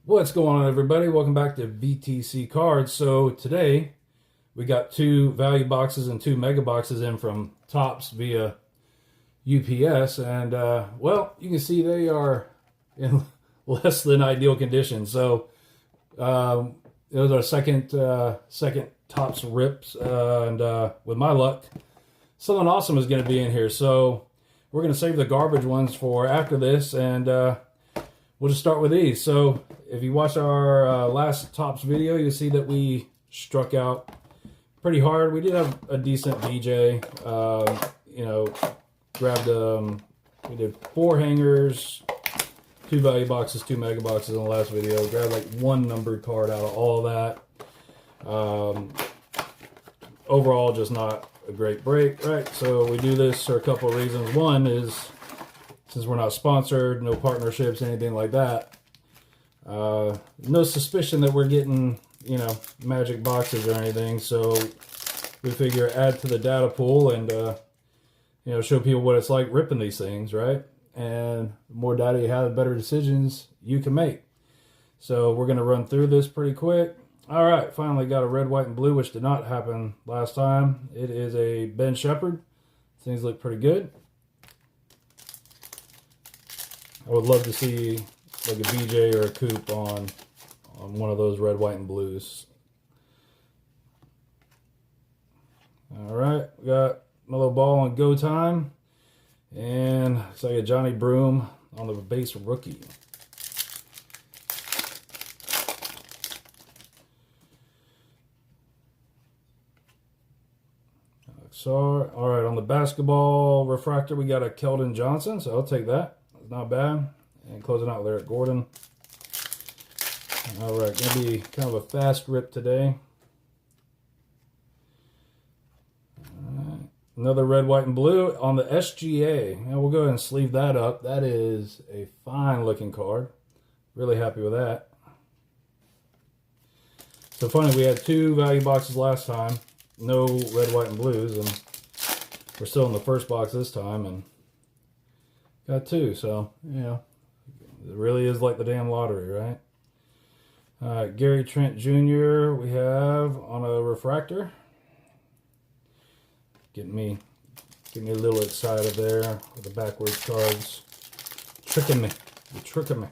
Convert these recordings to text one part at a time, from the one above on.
What's going on, everybody? Welcome back to VTC Cards. So today we got two value boxes and two mega boxes in from Topps via UPS, and well, you can see they are in less than ideal condition. So it was our second Topps rips, and with my luck, something awesome is going to be in here. So we're going to save the garbage ones for after this, and we'll just start with these. So if you watch our last Topps video, you'll see that we struck out pretty hard. We did have a decent VJ. Grabbed, we did 4 hangers, 2 value boxes, 2 mega boxes in the last video. Grabbed like 1 numbered card out of all of that. Overall, just not a great break, right? So we do this for a couple of reasons. One is, since we're not sponsored, no partnerships, anything like that, no suspicion that we're getting, magic boxes or anything. So we figure add to the data pool and, show people what it's like ripping these things, right? And the more data you have, the better decisions you can make. So we're going to run through this pretty quick. All right, finally got a red, white, and blue, which did not happen last time. It is a Ben Shepherd. Things look pretty good. I would love to see like a BJ or a coupe on one of those red, white, and blues. All right, we got my little ball on go time, and it's like a Johnny Broom on the base rookie. So, all right, on the basketball refractor, we got a Keldon Johnson, so I'll take that. It's not bad. And closing out with Eric Gordon. All right, gonna be kind of a fast rip today. All right. Another red, white, and blue on the SGA. Now we'll go ahead and sleeve that up. That is a fine looking card. Really happy with that. So funny, we had 2 value boxes last time. No red, white, and blues, and we're still in the first box this time, and got 2. So, it really is like the damn lottery, right? All right, Gary Trent Jr. we have on a refractor. Getting me a little excited there with the backwards cards. Tricking me. You're tricking me.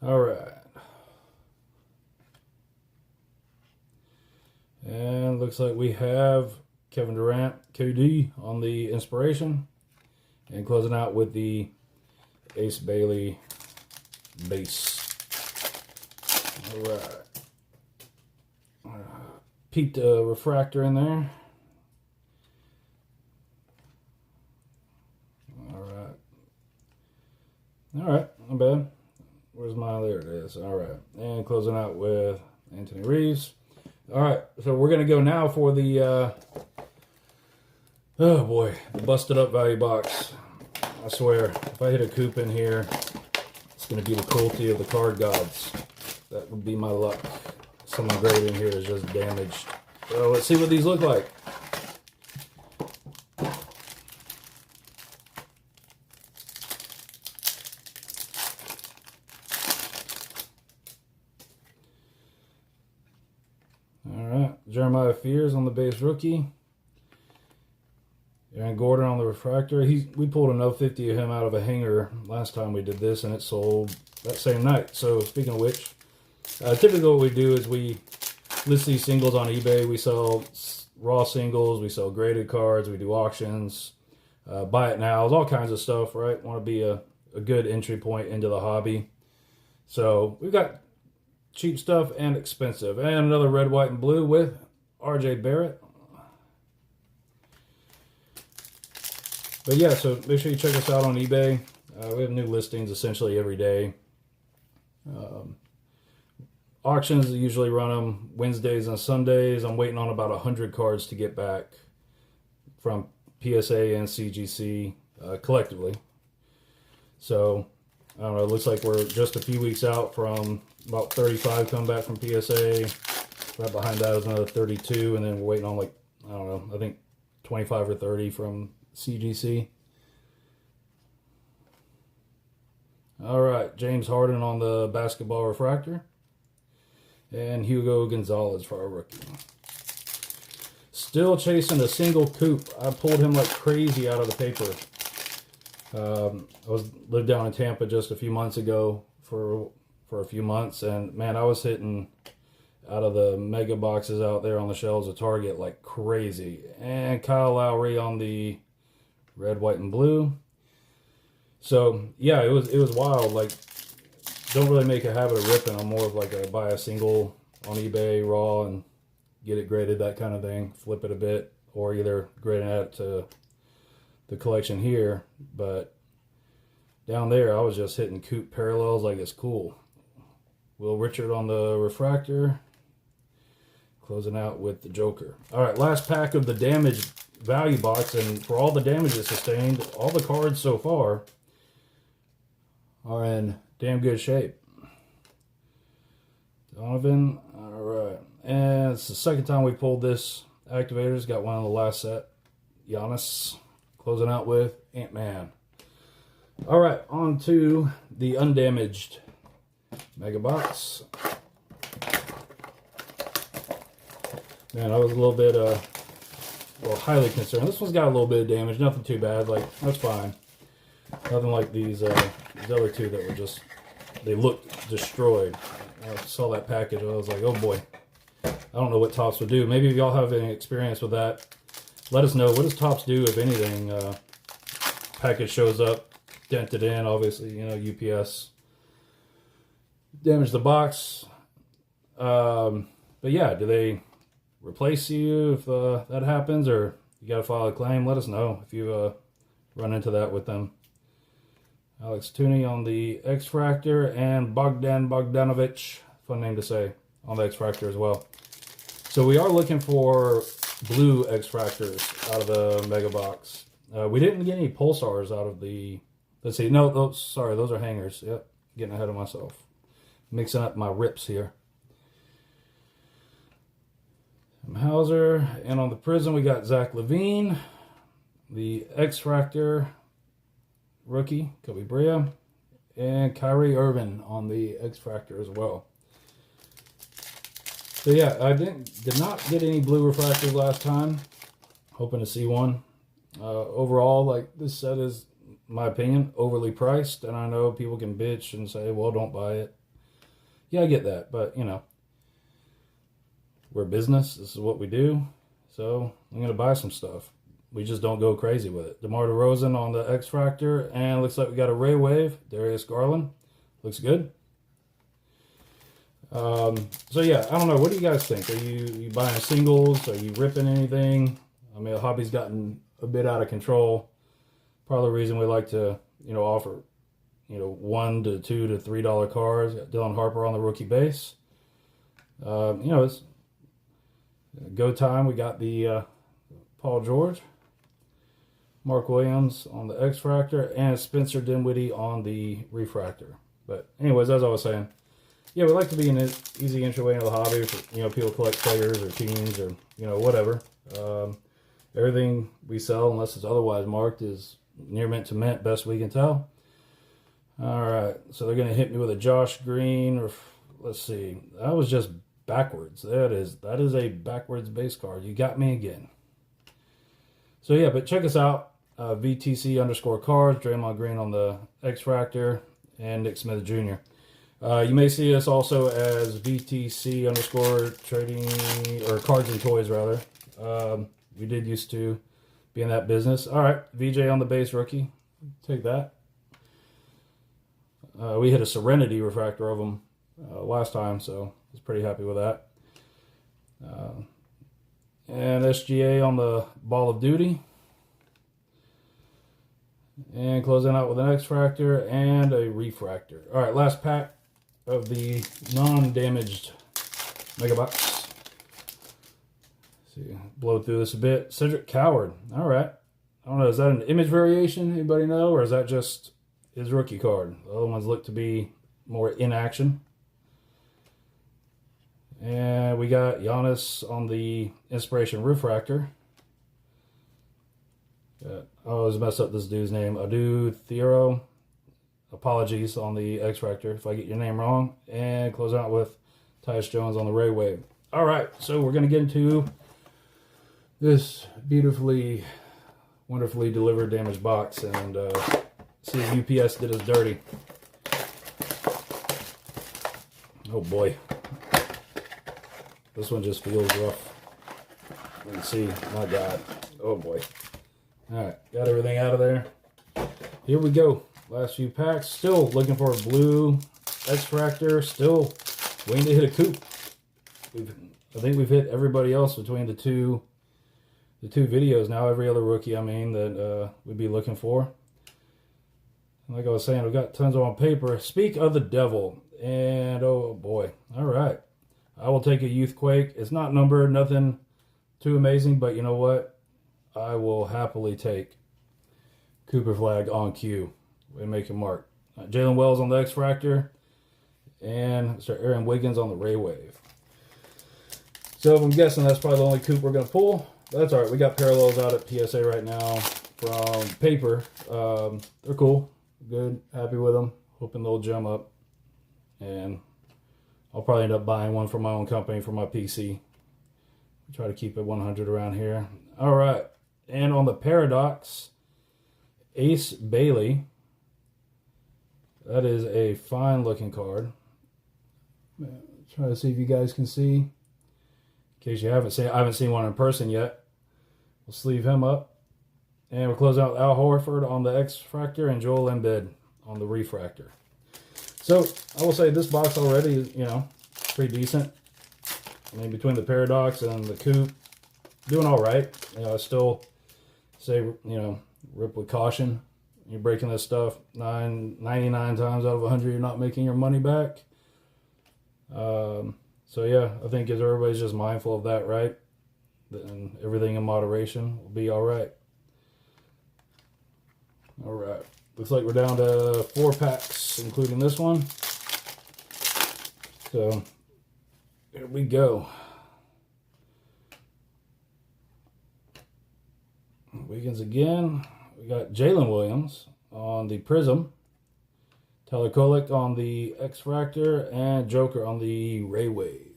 All right. And looks like we have Kevin Durant, KD, on the inspiration. And closing out with the Ace Bailey base. All right. Peaked refractor in there. All right, not bad. Where's my, there it is. All right, and closing out with Anthony Reeves. All right, so we're going to go now for the, oh boy, the busted up value box. I swear, if I hit a coupe in here, it's going to be the cruelty of the card gods. That would be my luck. Something great in here is just damaged. So let's see what these look like. Jeremiah Fears on the base rookie. Aaron Gordon on the refractor. We pulled another 50 of him out of a hanger last time we did this, and it sold that same night. So speaking of which, typically what we do is we list these singles on eBay. We sell raw singles. We sell graded cards. We do auctions, buy it nows, all kinds of stuff, right? Want to be a good entry point into the hobby. So we've got cheap stuff and expensive. And another red, white, and blue with RJ Barrett. But yeah, so make sure you check us out on eBay. We have new listings essentially every day. Auctions, usually run them Wednesdays and Sundays. I'm waiting on about 100 cards to get back from PSA and CGC collectively. So, I don't know, it looks like we're just a few weeks out from about 35 come back from PSA. Right behind that is another 32, and then we're waiting on like, I don't know, I think 25 or 30 from CGC. All right, James Harden on the basketball refractor. And Hugo Gonzalez for our rookie. Still chasing a single coupe. I pulled him like crazy out of the paper. I lived down in Tampa just a few months ago for a few months, and man, I was hitting out of the mega boxes out there on the shelves of Target like crazy. And Kyle Lowry on the red, white, and blue. So yeah, it was wild. Like, don't really make a habit of ripping. I'm more of like a buy a single on eBay raw and get it graded, that kind of thing. Flip it a bit, or either grade it to the collection here. But down there, I was just hitting coupe parallels like it's cool. Will Richard on the refractor. Closing out with the Joker. All right, last pack of the damaged value box, and for all the damage it sustained, all the cards so far are in damn good shape. Donovan, all right. And it's the second time we pulled this activators. Got one on the last set. Giannis, closing out with Ant-Man. All right, on to the undamaged mega box. Man, I was a little bit, highly concerned. This one's got a little bit of damage, nothing too bad. Like, that's fine. Nothing like these other two that were just, they looked destroyed. I saw that package, I was like, oh boy. I don't know what Topps would do. Maybe if y'all have any experience with that, let us know. What does Topps do, if anything? Package shows up, dented in, obviously, you know, UPS. Damage the box. But yeah, do they replace you if that happens, or you got to file a claim? Let us know if you run into that with them. Alex Tooney on the X-Fractor, and Bogdan Bogdanovic, fun name to say, on the X-Fractor as well. So we are looking for blue X-Fractors out of the mega box. We didn't get any Pulsars out of the, let's see, no, sorry, those are hangers. Yep, getting ahead of myself. Mixing up my rips here. Hauser, and on the Prism we got Zach LaVine, the X-Fractor rookie Kobe Brea, and Kyrie Irving on the X-Fractor as well. So yeah, I did not get any blue refractors last time. Hoping to see one. Overall, like, this set is, in my opinion, overly priced, and I know people can bitch and say, well, don't buy it. Yeah, I get that, but you know, we're business. This is what we do. So I'm going to buy some stuff. We just don't go crazy with it. DeMar DeRozan on the X-Fractor. And looks like we got a Ray Wave. Darius Garland. Looks good. So yeah, I don't know. What do you guys think? Are you buying singles? Are you ripping anything? I mean, the hobby's gotten a bit out of control. Part of the reason we like to, you know, offer, you know, $1 to $2 to $3 cards. Got Dylan Harper on the rookie base. You know, it's go time. We got the Paul George, Mark Williams on the X-Fractor, and Spencer Dinwiddie on the refractor. But anyways, as I was saying, yeah, we like to be an easy entryway into the hobby. For, you know, people collect players or teams or, you know, whatever. Everything we sell, unless it's otherwise marked, is near mint to mint, best we can tell. All right, so they're going to hit me with a Josh Green, or let's see, that was just backwards. That is a backwards base card. You got me again. So yeah, but check us out. VTC _cards, Draymond Green on the X-Fractor, and Nick Smith Jr. You may see us also as VTC _trading, or cards and toys rather. We did used to be in that business. All right, VJ on the base rookie. Take that. We hit a Serenity refractor of them last time, so I was pretty happy with that. And SGA on the Ball of Duty. And closing out with an X-Fractor and a refractor. All right, last pack of the non-damaged mega box. See, blow through this a bit. Cedric Coward. All right. I don't know, is that an image variation? Anybody know? Or is that just his rookie card? The other ones look to be more in action. And we got Giannis on the Inspiration Refractor. I always mess up this dude's name. Adu Thiero. apologies on the X-Fractor if I get your name wrong. And close out with Tyus Jones on the Ray Wave. All right, so we're going to get into this beautifully, wonderfully delivered damaged box and see if UPS did us dirty. Oh boy. This one just feels rough. Let's see. My God. Oh boy. Alright, got everything out of there. Here we go. Last few packs. Still looking for a blue X-Fractor. Still waiting to hit a coupe. I think we've hit everybody else between the two videos now. Every other rookie, I mean, that we'd be looking for. Like I was saying, we've got tons on paper. Speak of the devil. And oh boy. Alright. I will take a Youthquake. It's not numbered, nothing too amazing, but you know what? I will happily take Cooper Flag on cue and make a mark. Jalen Wells on the X-Fractor and Sir Aaron Wiggins on the Ray Wave. So I'm guessing that's probably the only coupe we're going to pull. But that's all right. We got parallels out at PSA right now from paper. They're cool. Good. Happy with them. Hoping they'll gem up. And I'll probably end up buying one for my own company for my PC. Try to keep it 100 around here. All right. And on the Paradox, Ace Bailey. That is a fine looking card. Try to see if you guys can see. In case you haven't seen, I haven't seen one in person yet. We'll sleeve him up. And we'll close out Al Horford on the X-Fractor and Joel Embiid on the Refractor. So, I will say this box already is, you know, pretty decent. I mean, between the Paradox and the coupe, doing all right. You know, I still say, you know, rip with caution. You're breaking this stuff 99 times out of 100, you're not making your money back. So, yeah, I think as everybody's just mindful of that, right? Then everything in moderation will be all right. All right. Looks like we're down to 4 packs, including this one. So, here we go. Wiggins again. We got Jalen Williams on the Prism. Tyler Kolek on the X-Fractor. And Joker on the Ray Wave.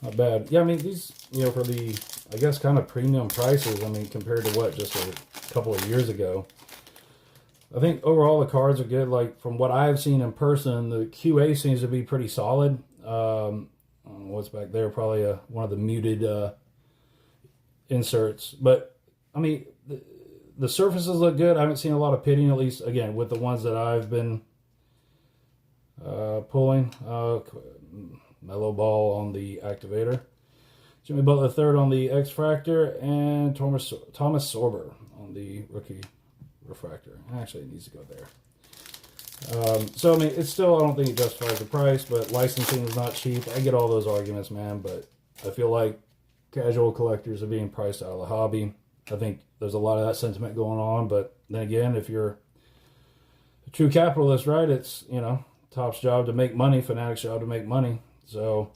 Not bad. Yeah, I mean, these, you know, for the, I guess, kind of premium prices, I mean, compared to what, just a couple of years ago. I think overall the cards are good. Like, from what I've seen in person, the QA seems to be pretty solid. What's back there? Probably one of the muted inserts. But, I mean, the surfaces look good. I haven't seen a lot of pitting, at least, again, with the ones that I've been pulling. Mellow Ball on the Activator. Jimmy Butler third on the X-Fractor. And Thomas Sorber on the Rookie Refractor. Actually, it needs to go there. So, I mean, it's still, I don't think it justifies the price, but licensing is not cheap. I get all those arguments, man, but I feel like casual collectors are being priced out of the hobby. I think there's a lot of that sentiment going on, but then again, if you're a true capitalist, right, it's, you know, Top's job to make money, Fanatic's job to make money. So,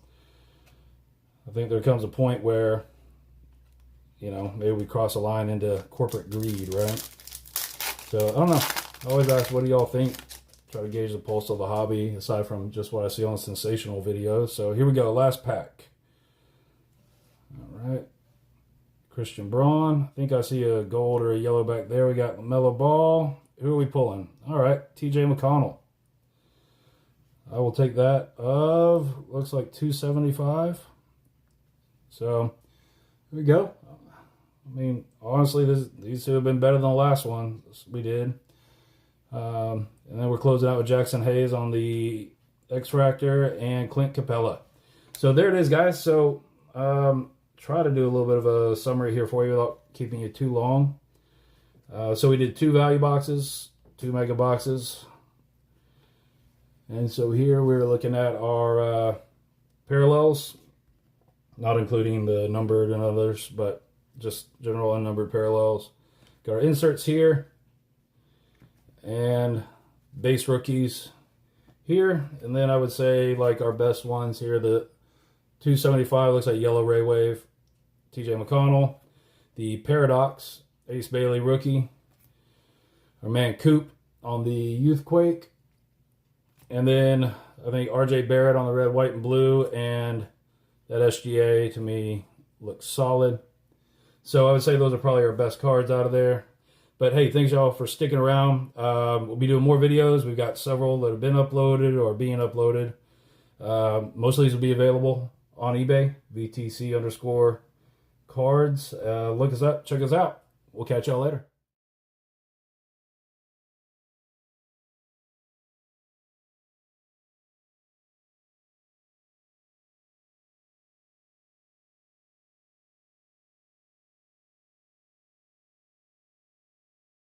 I think there comes a point where, you know, maybe we cross a line into corporate greed, right? So, I don't know. I always ask, what do y'all think? Try to gauge the pulse of the hobby, aside from just what I see on sensational videos. So, here we go. Last pack. All right. Christian Braun. I think I see a gold or a yellow back there. We got LaMelo Ball. Who are we pulling? All right. TJ McConnell. I will take that of, looks like 275. So, here we go. I mean, honestly, these two have been better than the last one we did. And then we're closing out with Jackson Hayes on the X-Fractor and Clint Capella. So there it is, guys. So try to do a little bit of a summary here for you without keeping you too long. So we did 2 value boxes, 2 mega boxes. And so here we're looking at our parallels, not including the numbered and others, but just general unnumbered parallels. Got our inserts here and base rookies here. And then I would say like our best ones here, the 275 looks like yellow Ray Wave, TJ McConnell, the Paradox, Ace Bailey rookie, our man Coop, on the Youthquake. And then I think RJ Barrett on the red, white, and blue. And that SGA to me looks solid. So I would say those are probably our best cards out of there. But hey, thanks y'all for sticking around. We'll be doing more videos. We've got several that have been uploaded or being uploaded. Most of these will be available on eBay, VTC_cards. Look us up, check us out. We'll catch y'all later.